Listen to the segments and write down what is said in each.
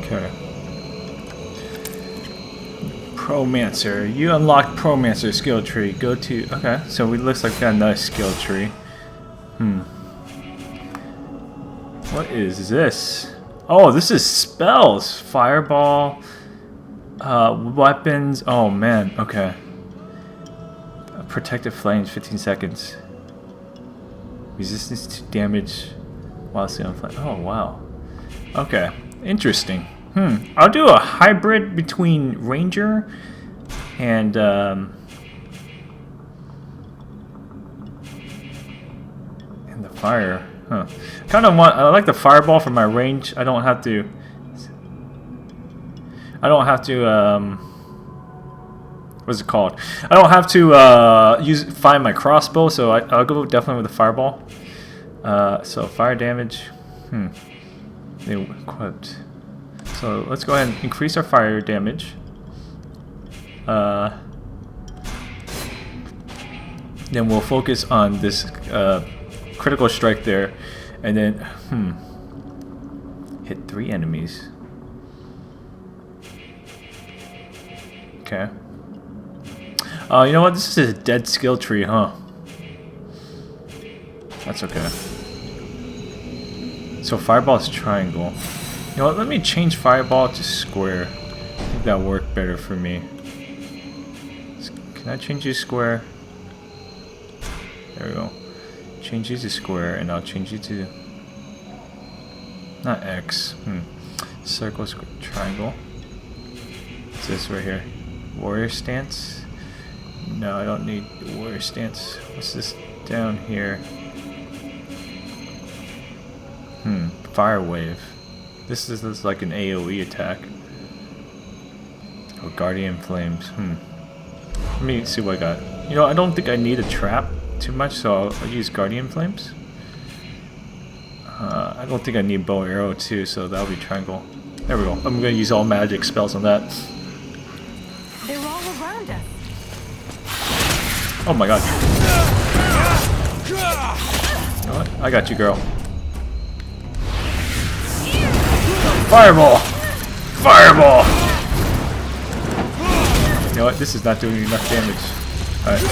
Okay. Promancer. You unlock Promancer skill tree. Go to... Okay, so it looks like we got a nice skill tree. What is this? Oh, this is spells. Fireball. Weapons. Oh, man. Okay. Protective flames, 15 seconds. Resistance to damage while still on flame. Oh, wow. Okay. Interesting. I'll do a hybrid between Ranger and the fire. Huh. I like the fireball for my range. I don't have to what's it called? I don't have to find my crossbow, so I'll go definitely with the fireball. So fire damage. They equipped. So let's go ahead and increase our fire damage. Then we'll focus on this critical strike there, and then hit 3 enemies. Okay. You know what? This is a dead skill tree, huh? That's okay. So fireball is triangle. You know what? Let me change fireball to square. I think that'll work better for me. Can I change you to square? There we go. Change you to square, and I'll change you to not X. Circle, square, triangle. What's this right here? Warrior stance. No, I don't need warrior stance. What's this down here? Fire wave. This is like an AoE attack. Oh, guardian flames. Let me see what I got. You know, I don't think I need a trap too much, so I'll use guardian flames. I don't think I need bow and arrow too, so that'll be triangle. There we go. I'm gonna use all magic spells on that. They're all around us. Oh my god. You know what? I got you, girl. Fireball! Fireball! You know what? This is not doing enough damage. Alright.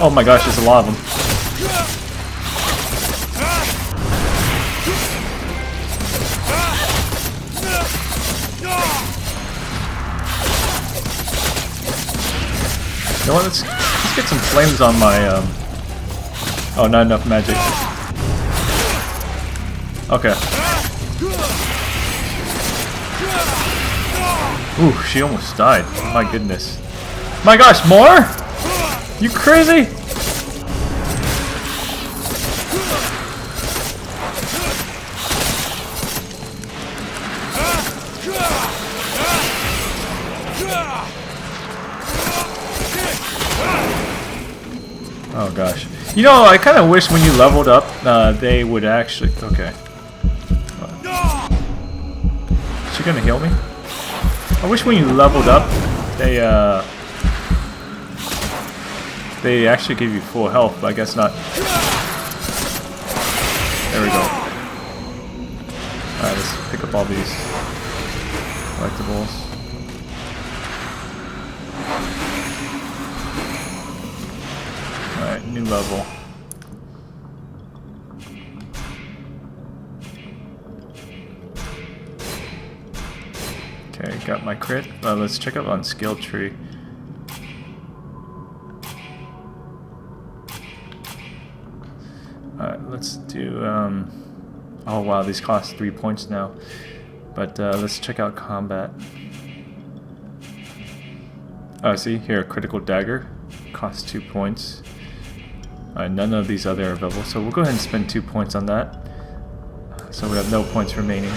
Oh my gosh, there's a lot of them. You know what, let's get some flames on my, oh, not enough magic. Okay. Ooh, she almost died. My goodness. My gosh, more? You crazy? Oh gosh. You know, I kind of wish when you leveled up, they would actually... Okay. Is she gonna heal me? I wish when you leveled up, they actually give you full health, but I guess not. There we go. Alright, let's pick up all these collectibles. Alright, new level. Okay, got my crit. Let's check out on skill tree. Alright, let's do, oh wow, these cost 3 points now. But let's check out combat. Oh, see, here, critical dagger. Costs 2 points. None of these other are available, so we'll go ahead and spend 2 points on that. So we have no points remaining.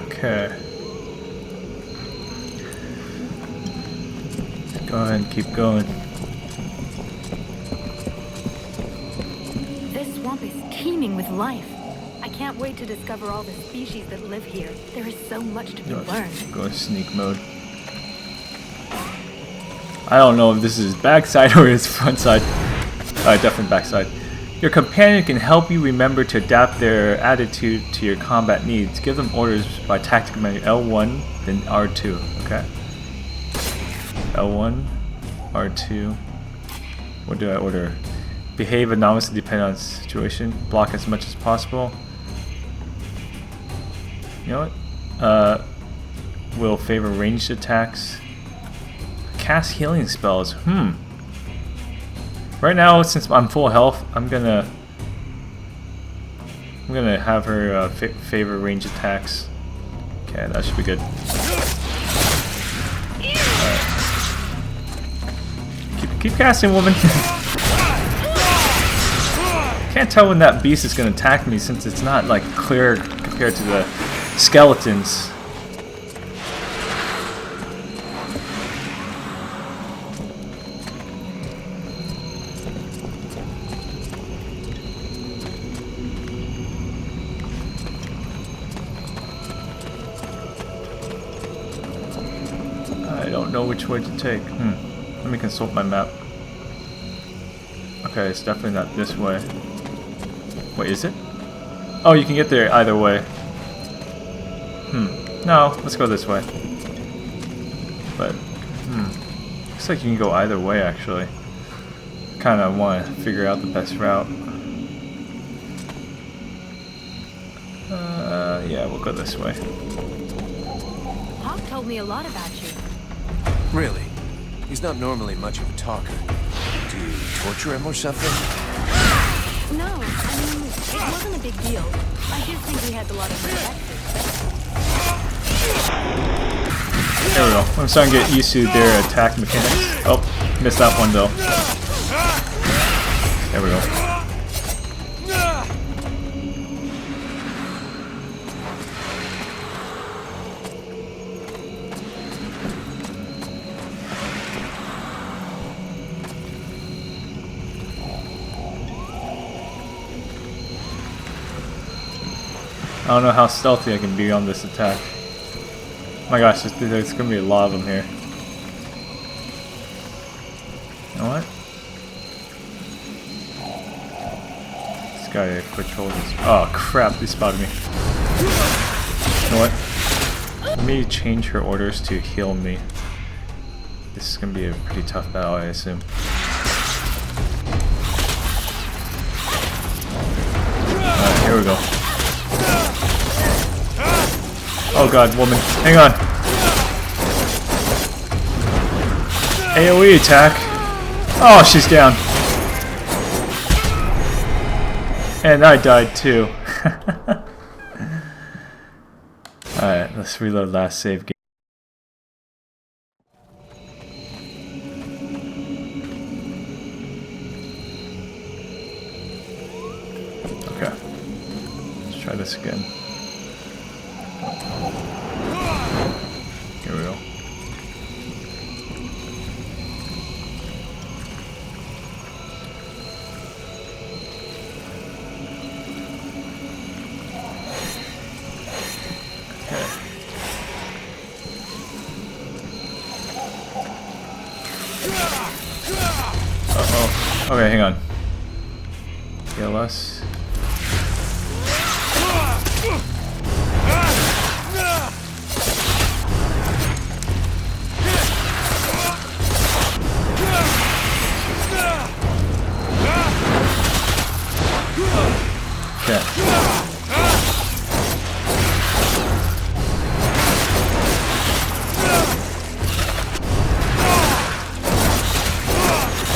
Okay. Go ahead and keep going. swamp is teeming with life. I can't wait to discover all the species that live here. There is so much to be learned. Go in sneak mode. I don't know if this is his backside or his front side. Definitely backside. Your companion can help you remember to adapt their attitude to your combat needs. Give them orders by tactical menu L1, then R2. Okay. L1, R2. What do I order? Behave anonymously depending on the situation. Block as much as possible. You know what? Will favor ranged attacks. Cast healing spells. Right now, since I'm full health, I'm gonna have her favor range attacks. Okay, that should be good. Right. Keep casting, woman. Can't tell when that beast is gonna attack me since it's not like clear compared to the skeletons. I don't know which way to take. Let me consult my map. Okay, it's definitely not this way. Wait, is it? Oh, you can get there either way. No, let's go this way. But, looks like you can go either way, actually. Kind of want to figure out the best route. Yeah, we'll go this way. Hawk told me a lot about you. Really? He's not normally much of a talker. Do you torture him or something? No, I mean, it wasn't a big deal. I just think he had a lot of perspective. There we go. I'm starting to get used to their attack mechanics. Oh, missed that one though. There we go. I don't know how stealthy I can be on this attack. My gosh, there's gonna be a lot of them here. You know what? This guy patrols this. Oh crap, they spotted me. You know what? Let me change her orders to heal me. This is gonna be a pretty tough battle, I assume. Alright, here we go. Oh god, woman. Hang on. AoE attack. Oh, she's down. And I died too. Alright, let's reload last save game. Okay. Let's try this again. Here we go. Uh-oh. Okay, hang on. TLS. Okay.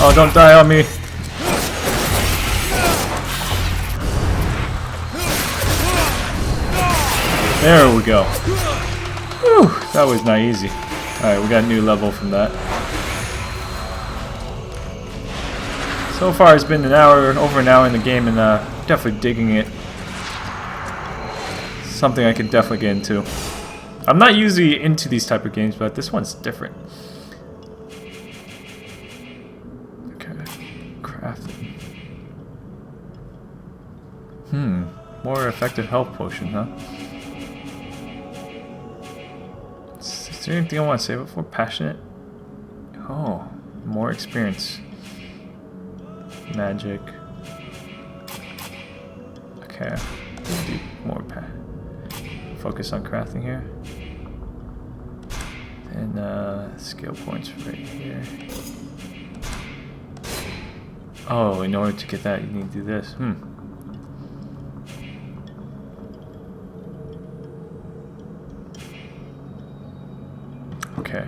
Oh, don't die on me. There we go. Whew, that was not easy. Alright, we got a new level from that. So far it's been over an hour in the game, and definitely digging it. Something I can definitely get into. I'm not usually into these type of games, but this one's different. Okay, crafting. More effective health potion, huh? Is there anything I want to save it for? Passionate? Oh, more experience. Magic. Okay, do more focus on crafting here. And skill points right here. Oh, in order to get that, you need to do this. Okay.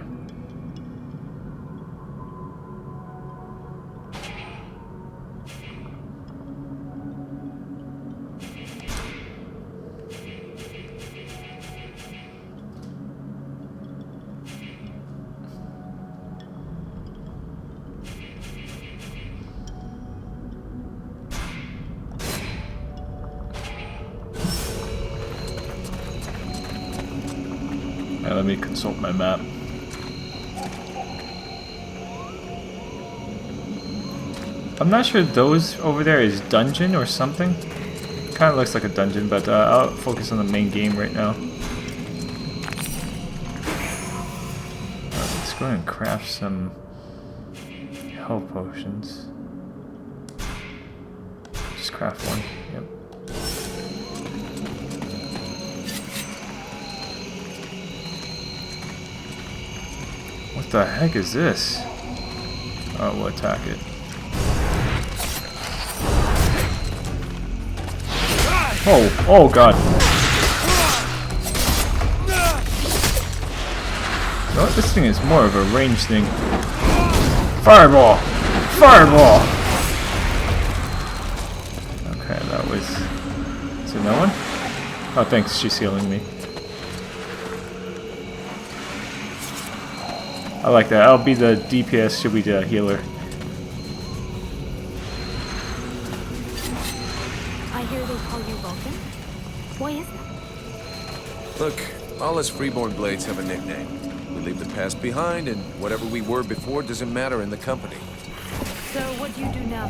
Alright, let me consult my map. I'm not sure those over there is dungeon or something. Kind of looks like a dungeon, but I'll focus on the main game right now. Let's go ahead and craft some health potions. Just craft one. Yep. What the heck is this? Oh, we'll attack it. Oh god. No, this thing is more of a range thing. Fireball! Fireball! Okay, that was... Is there no one? Oh, thanks, she's healing me. I like that. I'll be the DPS, she'll be the healer. I hear they call you Vulcan. Why is that? Look, all us freeborn blades have a nickname. We leave the past behind, and whatever we were before doesn't matter in the company. So what do you do now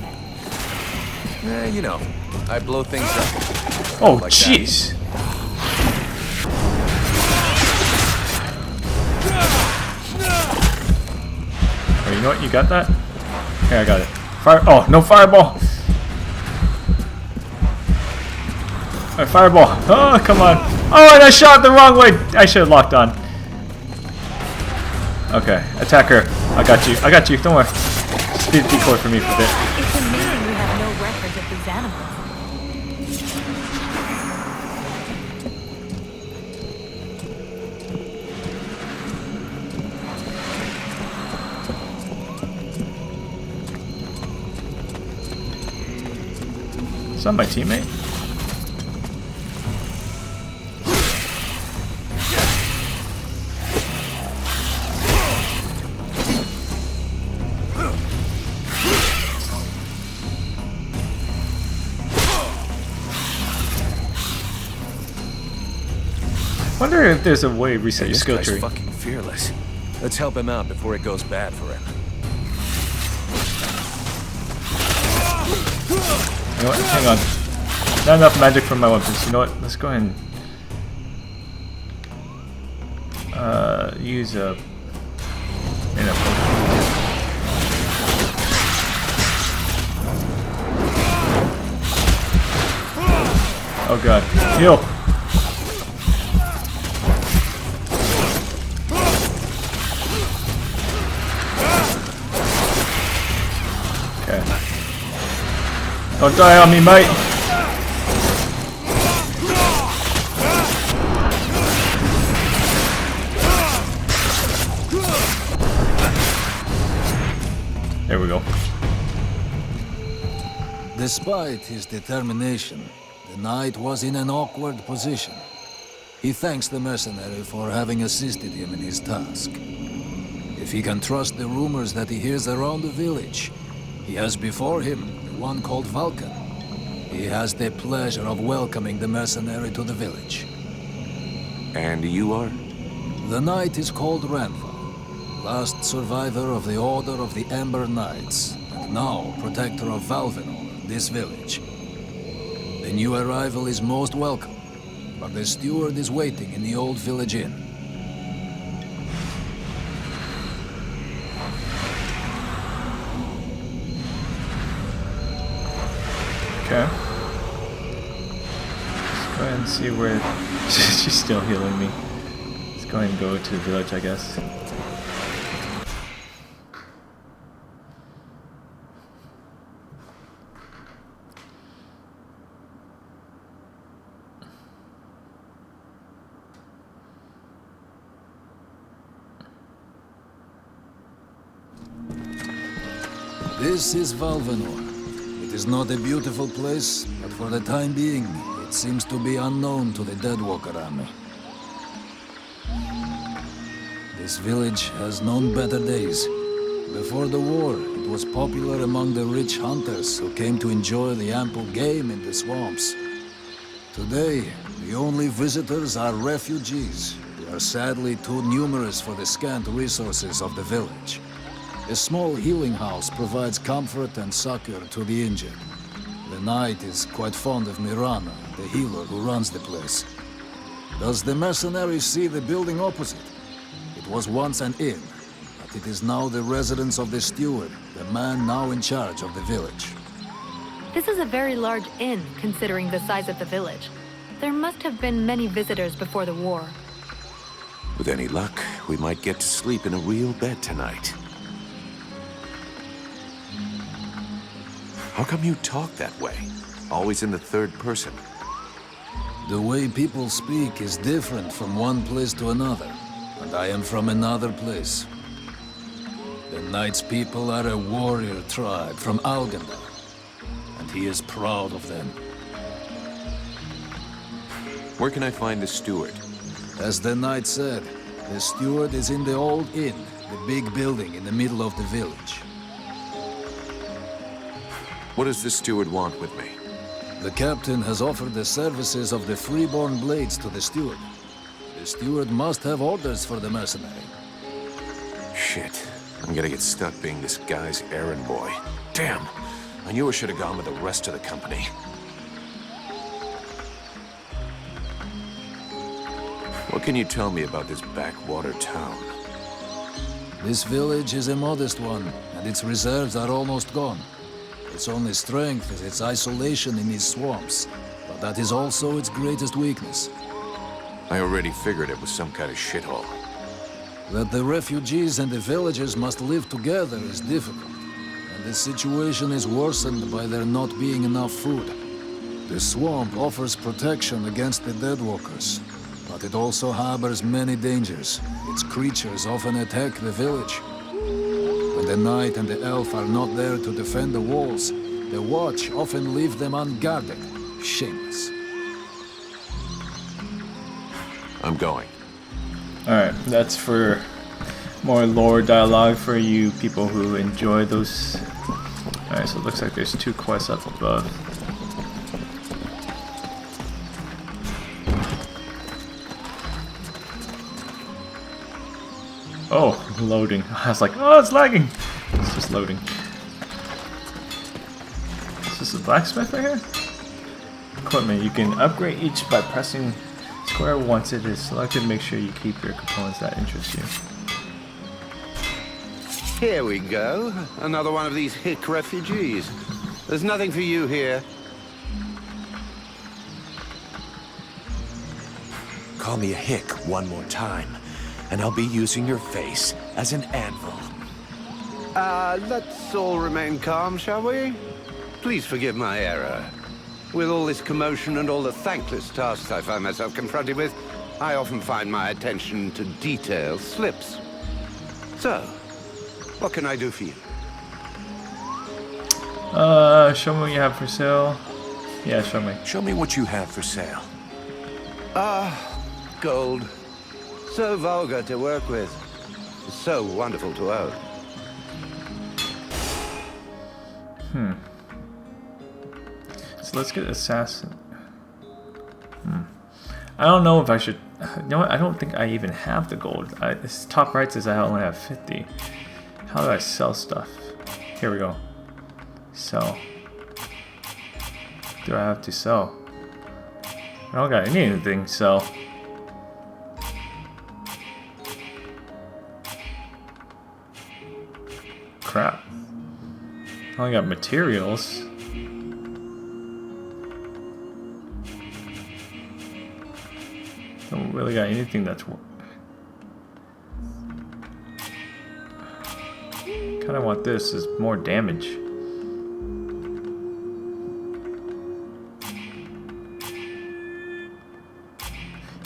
then? You know, I blow things up. Oh, Like jeez! Oh, you know what? You got that? Okay, I got it. Fire! Oh, no fireball! Alright, fireball! Oh, come on! Oh, and I shot the wrong way! I should have locked on. Okay, attack her. I got you. I got you. Don't worry. Just be a decoy for me for a bit. It's amazing we have no records of these animals. Is that my teammate? I wonder if there's a way to reset your skill This tree. guy's fucking fearless. Let's help him out before it goes bad for him. You know what? Hang on. Not enough magic from my weapons. You know what? Let's go ahead and use a Oh god. Heal! Okay. Don't die on me, mate! There we go. Despite his determination, the knight was in an awkward position. He thanks the mercenary for having assisted him in his task. If he can trust the rumors that he hears around the village, he has before him the one called Vulcan. He has the pleasure of welcoming the mercenary to the village. And you are? The knight is called Ranval, last survivor of the Order of the Ember Knights, and now protector of Valvenor, this village. The new arrival is most welcome, but the steward is waiting in the old village inn. Okay. Let's go ahead and see where... She's still healing me. Let's go ahead and go to the village, I guess. This is Valvenor. It is not a beautiful place, but for the time being, it seems to be unknown to the Deadwalker army. This village has known better days. Before the war, it was popular among the rich hunters who came to enjoy the ample game in the swamps. Today, the only visitors are refugees, who are sadly too numerous for the scant resources of the village. A small healing house provides comfort and succor to the injured. The knight is quite fond of Mirana, the healer who runs the place. Does the mercenary see the building opposite? It was once an inn, but it is now the residence of the steward, the man now in charge of the village. This is a very large inn, considering the size of the village. There must have been many visitors before the war. With any luck, we might get to sleep in a real bed tonight. How come you talk that way? Always in the third person. The way people speak is different from one place to another, and I am from another place. The knight's people are a warrior tribe from Alganda, and he is proud of them. Where can I find the steward? As the knight said, the steward is in the old inn, the big building in the middle of the village. What does the steward want with me? The captain has offered the services of the freeborn blades to the steward. The steward must have orders for the mercenary. Shit. I'm gonna get stuck being this guy's errand boy. Damn! I knew I should have gone with the rest of the company. What can you tell me about this backwater town? This village is a modest one, and its reserves are almost gone. Its only strength is its isolation in these swamps, but that is also its greatest weakness. I already figured it was some kind of shithole. That the refugees and the villagers must live together is difficult, and the situation is worsened by there not being enough food. The swamp offers protection against the Deadwalkers, but it also harbors many dangers. Its creatures often attack the village. When the knight and the elf are not there to defend the walls, the watch often leave them unguarded. Shameless. I'm going. Alright, that's for more lore dialogue for you people who enjoy those. Alright, so it looks like there's 2 quests up above. Oh, loading. I was like, oh, it's lagging. It's just loading. Is this a blacksmith right here? Equipment. You can upgrade each by pressing square once it is selected. Make sure you keep your components that interest you. Here we go. Another one of these hick refugees. There's nothing for you here. Call me a hick one more time, and I'll be using your face as an anvil. Let's all remain calm, shall we? Please forgive my error. With all this commotion and all the thankless tasks I find myself confronted with, I often find my attention to detail slips. So, what can I do for you? Show me what you have for sale. Yeah, show me. Show me what you have for sale. Gold. So vulgar to work with. So wonderful to own. So let's get assassin. I don't know if I should. You know what? I don't think I even have the gold. This top right says I only have 50. How do I sell stuff? Here we go. Sell. do I have to sell? I don't got anything to sell. Crap. I only got materials. Don't really got anything that's kind of want this is more damage.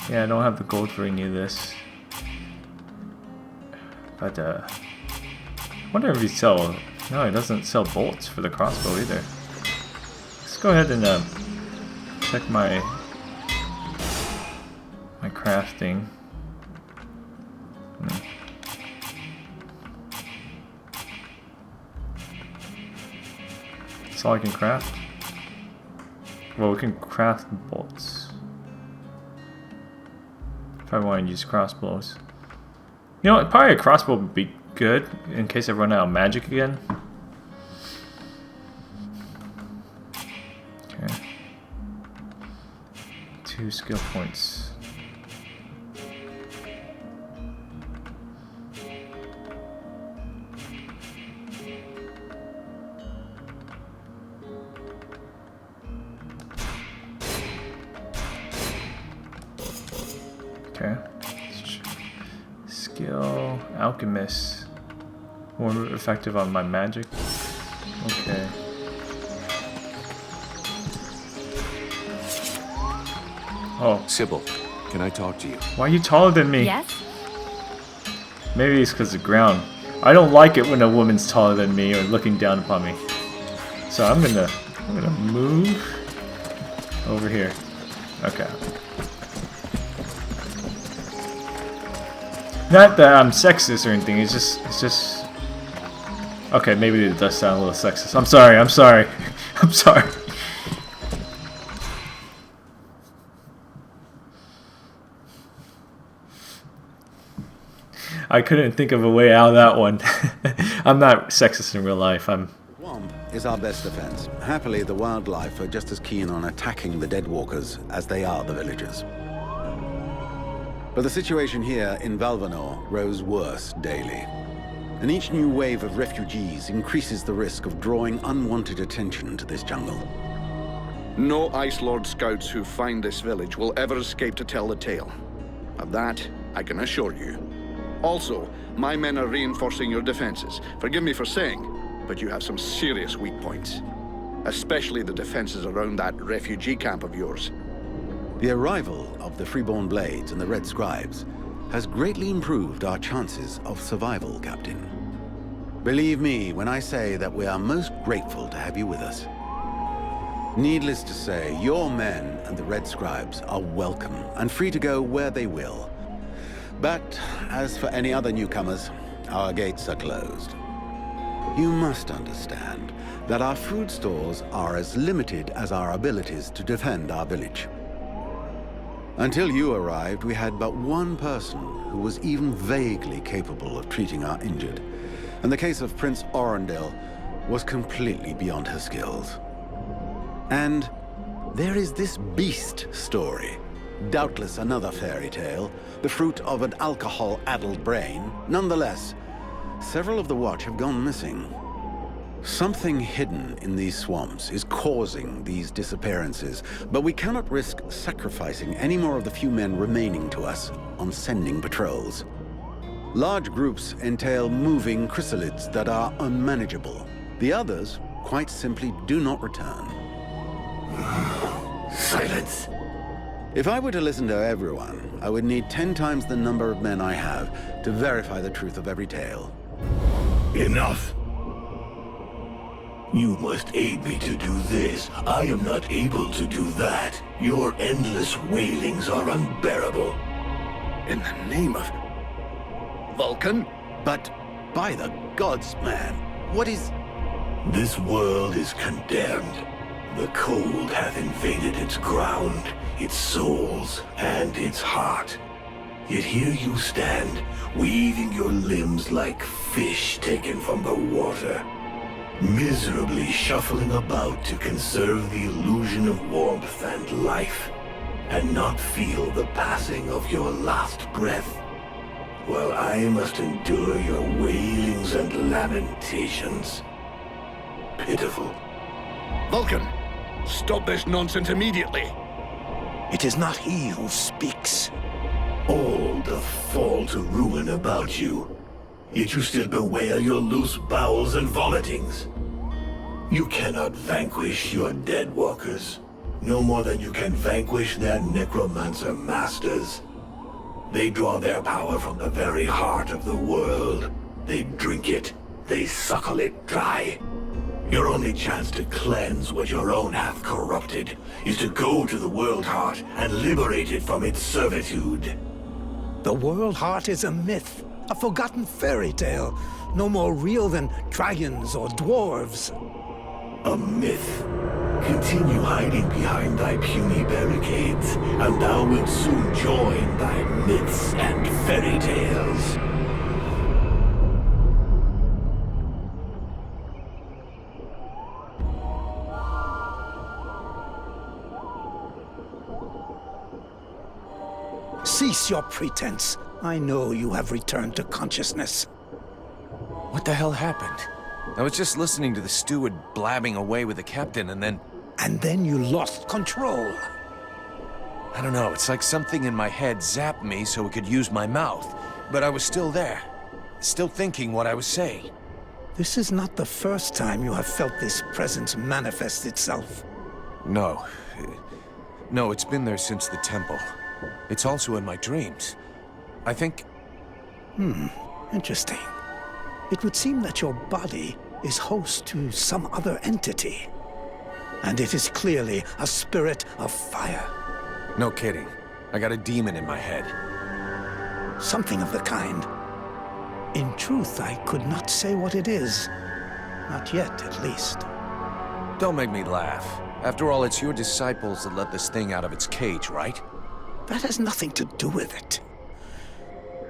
Yeah, I don't have the gold for any of this. But I wonder if he sell. No, he doesn't sell bolts for the crossbow either. Let's go ahead and check my crafting. That's all I can craft. Well, we can craft bolts. If I want to use crossbows. You know, probably a crossbow would be good in case I run out of magic again. Okay. 2 skill points. Okay. Skill, alchemist. More effective on my magic. Okay. Oh. Sybil, can I talk to you? Why are you taller than me? Yes? Maybe it's because of the ground. I don't like it when a woman's taller than me or looking down upon me. So I'm gonna move over here. Okay. Not that I'm sexist or anything, it's just... Okay, maybe it does sound a little sexist. I'm sorry. I'm sorry. I couldn't think of a way out of that one. I'm not sexist in real life, I'm... Swamp is our best defense. Happily, the wildlife are just as keen on attacking the dead walkers as they are the villagers. But the situation here in Valvanor grows worse daily. And each new wave of refugees increases the risk of drawing unwanted attention to this jungle. No Ice Lord scouts who find this village will ever escape to tell the tale. Of that, I can assure you. Also, my men are reinforcing your defenses. Forgive me for saying, but you have some serious weak points. Especially the defenses around that refugee camp of yours. The arrival of the Freeborn Blades and the Red Scribes has greatly improved our chances of survival, Captain. Believe me when I say that we are most grateful to have you with us. Needless to say, your men and the Red Scribes are welcome and free to go where they will. But as for any other newcomers, our gates are closed. You must understand that our food stores are as limited as our abilities to defend our village. Until you arrived, we had but one person who was even vaguely capable of treating our injured. And the case of Prince Orendil was completely beyond her skills. And there is this beast story. Doubtless another fairy tale, the fruit of an alcohol-addled brain. Nonetheless, several of the Watch have gone missing. Something hidden in these swamps is causing these disappearances, but we cannot risk sacrificing any more of the few men remaining to us on sending patrols. Large groups entail moving chrysalids that are unmanageable. The others, quite simply, do not return. Silence. If I were to listen to everyone, I would need 10 times the number of men I have to verify the truth of every tale. Enough. You must aid me to do this. I am not able to do that. Your endless wailings are unbearable. In the name of... Vulcan? But by the gods, man, what is... This world is condemned. The cold hath invaded its ground, its souls, and its heart. Yet here you stand, weaving your limbs like fish taken from the water. Miserably shuffling about to conserve the illusion of warmth and life, and not feel the passing of your last breath, while I must endure your wailings and lamentations. Pitiful. Vulcan, stop this nonsense immediately. It is not he who speaks. All doth fall to ruin about you, yet you still bewail your loose bowels and vomitings. You cannot vanquish your dead walkers, no more than you can vanquish their necromancer masters. They draw their power from the very heart of the world. They drink it, they suckle it dry. Your only chance to cleanse what your own hath corrupted is to go to the world heart and liberate it from its servitude. The world heart is a myth, a forgotten fairy tale, no more real than dragons or dwarves. A myth. Continue hiding behind thy puny barricades, and thou wilt soon join thy myths and fairy tales. Cease your pretense. I know you have returned to consciousness. What the hell happened? I was just listening to the steward blabbing away with the captain, and then... And then you lost control. I don't know, it's like something in my head zapped me so it could use my mouth. But I was still there, still thinking what I was saying. This is not the first time you have felt this presence manifest itself. No. No, it's been there since the temple. It's also in my dreams. I think... Interesting. It would seem that your body is host to some other entity. And it is clearly a spirit of fire. No kidding. I got a demon in my head. Something of the kind. In truth, I could not say what it is. Not yet, at least. Don't make me laugh. After all, it's your disciples that let this thing out of its cage, right? That has nothing to do with it.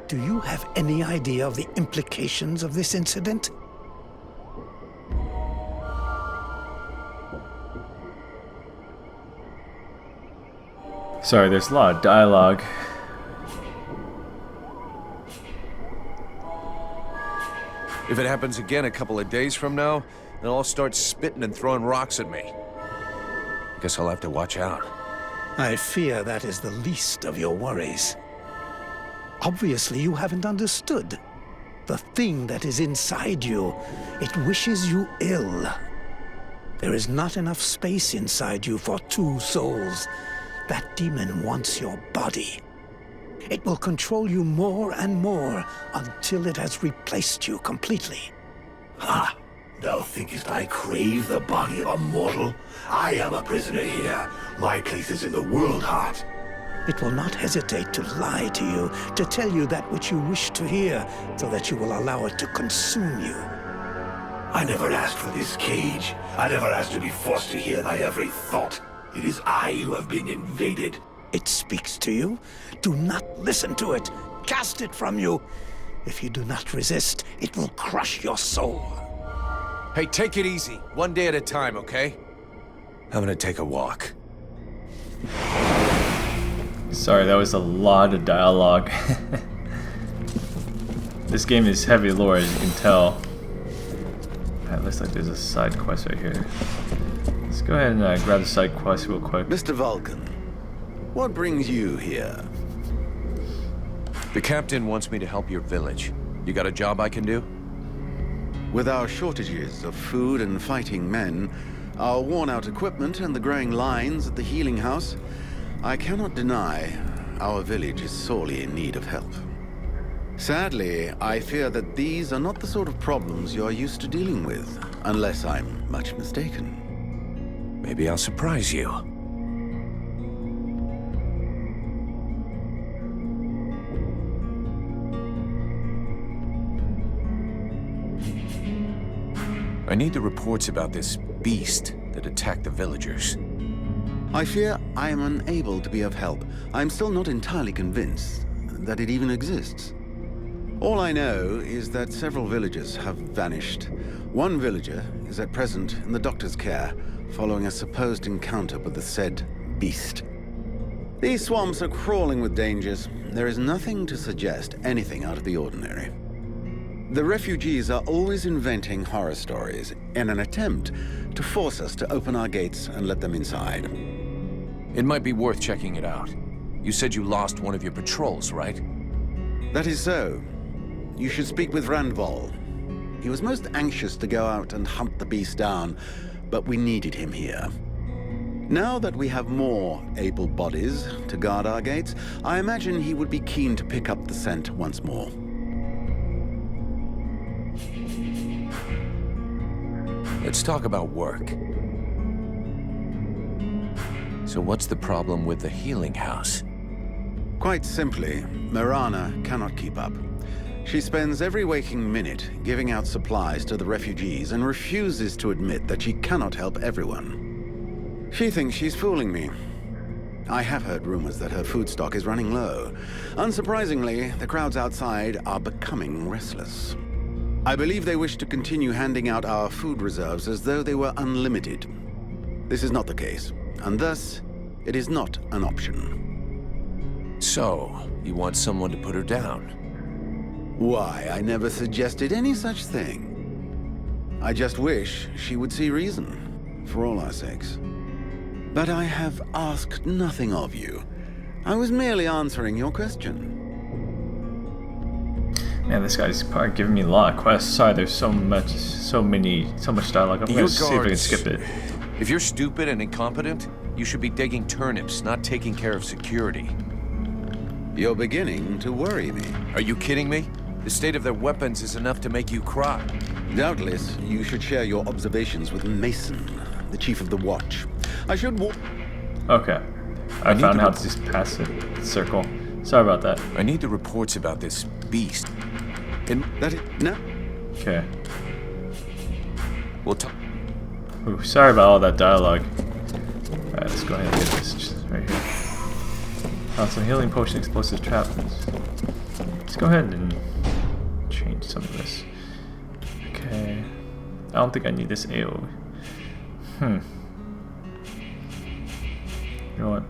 Do you have any idea of the implications of this incident? Sorry, there's a lot of dialogue. If it happens again a couple of days from now, they'll all start spitting and throwing rocks at me. Guess I'll have to watch out. I fear that is the least of your worries. Obviously, you haven't understood. The thing that is inside you, it wishes you ill. There is not enough space inside you for two souls. That demon wants your body. It will control you more and more until it has replaced you completely. Ha! Thou thinkest I crave the body of a mortal? I am a prisoner here. My place is in the world heart. It will not hesitate to lie to you, to tell you that which you wish to hear, so that you will allow it to consume you. I never asked for this cage. I never asked to be forced to hear thy every thought. It is I who have been invaded. It speaks to you. Do not listen to it. Cast it from you. If you do not resist, it will crush your soul. Hey, take it easy. One day at a time, okay? I'm gonna take a walk. Sorry, that was a lot of dialogue. This game is heavy lore, as you can tell. It looks like there's a side quest right here. Let's go ahead and grab the side quest real quick. Mr. Vulcan, what brings you here? The captain wants me to help your village. You got a job I can do? With our shortages of food and fighting men, our worn-out equipment and the growing lines at the healing house, I cannot deny our village is sorely in need of help. Sadly, I fear that these are not the sort of problems you are used to dealing with, unless I'm much mistaken. Maybe I'll surprise you. I need the reports about this beast that attacked the villagers. I fear I am unable to be of help. I'm still not entirely convinced that it even exists. All I know is that several villagers have vanished, One villager is at present in the doctor's care, following a supposed encounter with the said beast. These swamps are crawling with dangers. There is nothing to suggest anything out of the ordinary. The refugees are always inventing horror stories in an attempt to force us to open our gates and let them inside. It might be worth checking it out. You said you lost one of your patrols, right? That is so. You should speak with Randval. He was most anxious to go out and hunt the beast down, but we needed him here. Now that we have more able bodies to guard our gates, I imagine he would be keen to pick up the scent once more. Let's talk about work. So what's the problem with the healing house? Quite simply, Mirana cannot keep up. She spends every waking minute giving out supplies to the refugees and refuses to admit that she cannot help everyone. She thinks she's fooling me. I have heard rumors that her food stock is running low. Unsurprisingly, the crowds outside are becoming restless. I believe they wish to continue handing out our food reserves as though they were unlimited. This is not the case, and thus, it is not an option. So, you want someone to put her down? Why, I never suggested any such thing. I just wish she would see reason, for all our sakes. But I have asked nothing of you. I was merely answering your question. Man, this guy's probably giving me a lot of quests. Sorry, there's so much dialogue. I'm gonna see if I can skip it. If you're stupid and incompetent, you should be digging turnips, not taking care of security. You're beginning to worry me. Are you kidding me? The state of their weapons is enough to make you cry. Doubtless, you should share your observations with Mason, the chief of the watch. I should Okay. I found how to just pass it. Circle. Sorry about that. I need the reports about this beast. No. Okay. We'll talk. Ooh, sorry about all that dialogue. Alright, let's go ahead and get this just right here. Found some healing potion, explosive trap. Let's go ahead and change some of this. Okay. I don't think I need this AO. You know what?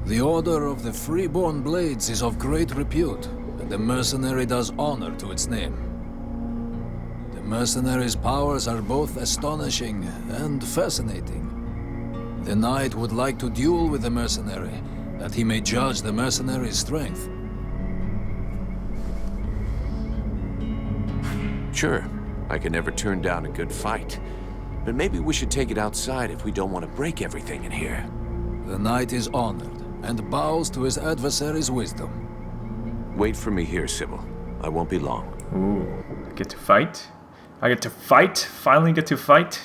The Order of the Freeborn Blades is of great repute, and the mercenary does honor to its name. The mercenary's powers are both astonishing and fascinating. The knight would like to duel with the mercenary, that he may judge the mercenary's strength. Sure, I can never turn down a good fight. But maybe we should take it outside if we don't want to break everything in here. The knight is honored, and bows to his adversary's wisdom. Wait for me here, Sybil. I won't be long. Ooh, I get to fight? I get to fight? Finally get to fight?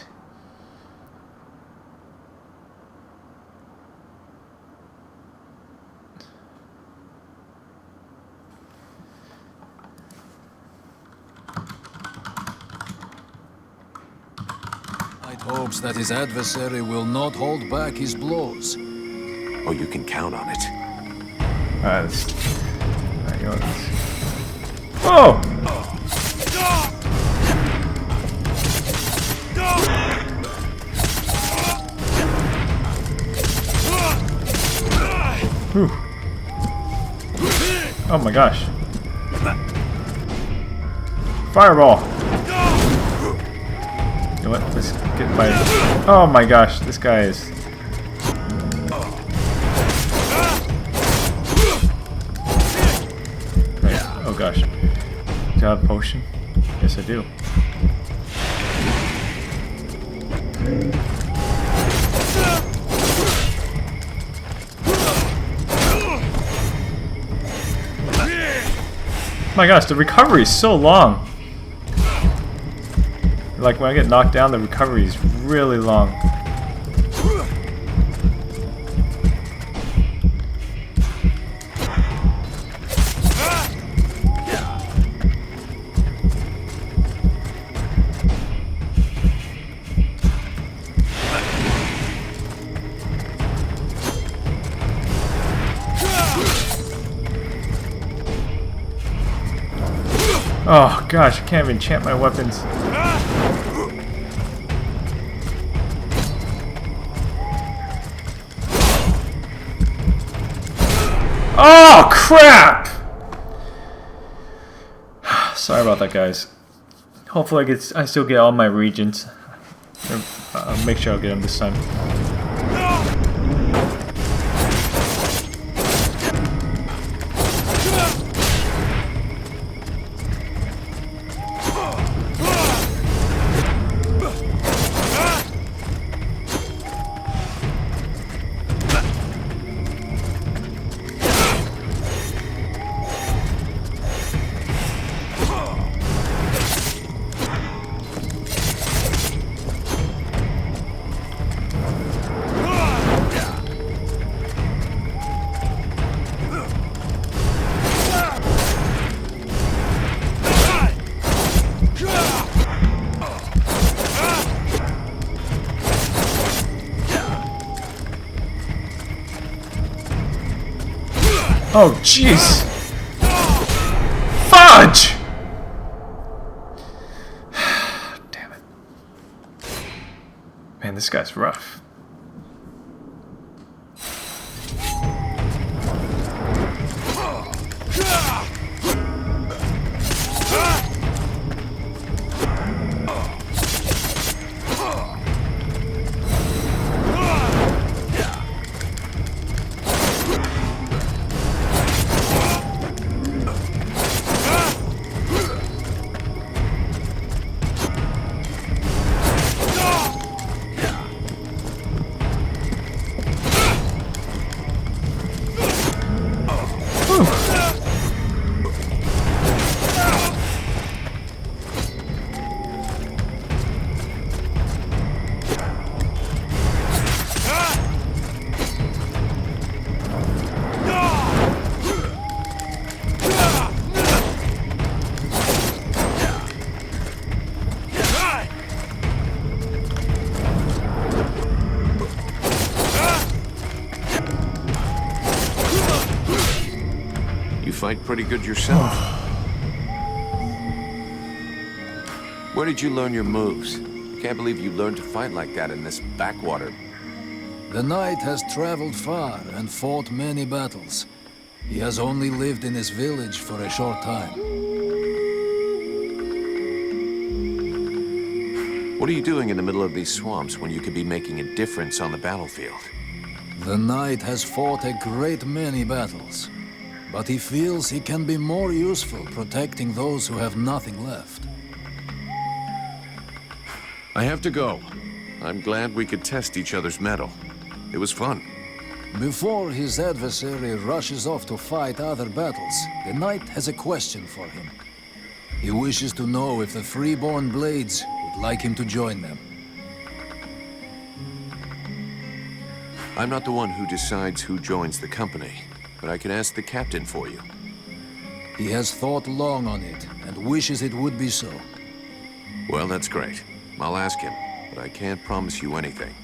Knight hopes that his adversary will not hold back his blows. Oh, you can count on it. Alright, let's... Alright, you know what? Oh! Whew. Oh my gosh. Fireball! You know what? Let's get my... Oh my gosh, this guy is... Oh gosh. Do I have a potion? Yes, I do. My gosh, the recovery is so long. Like when I get knocked down, the recovery is really long. Oh gosh, I can't even enchant my weapons. Oh crap! Sorry about that, guys. Hopefully I still get all my regions. I'll make sure I'll get them this time. Oh, jeez! Fudge! Damn it. Man, this guy's rough. Fight pretty good yourself. Where did you learn your moves? Can't believe you learned to fight like that in this backwater. The knight has traveled far and fought many battles. He has only lived in his village for a short time. What are you doing in the middle of these swamps when you could be making a difference on the battlefield? The knight has fought a great many battles, but he feels he can be more useful protecting those who have nothing left. I have to go. I'm glad we could test each other's mettle. It was fun. Before his adversary rushes off to fight other battles, the knight has a question for him. He wishes to know if the Freeborn Blades would like him to join them. I'm not the one who decides who joins the company, but I can ask the captain for you. He has thought long on it, and wishes it would be so. Well, that's great. I'll ask him, but I can't promise you anything.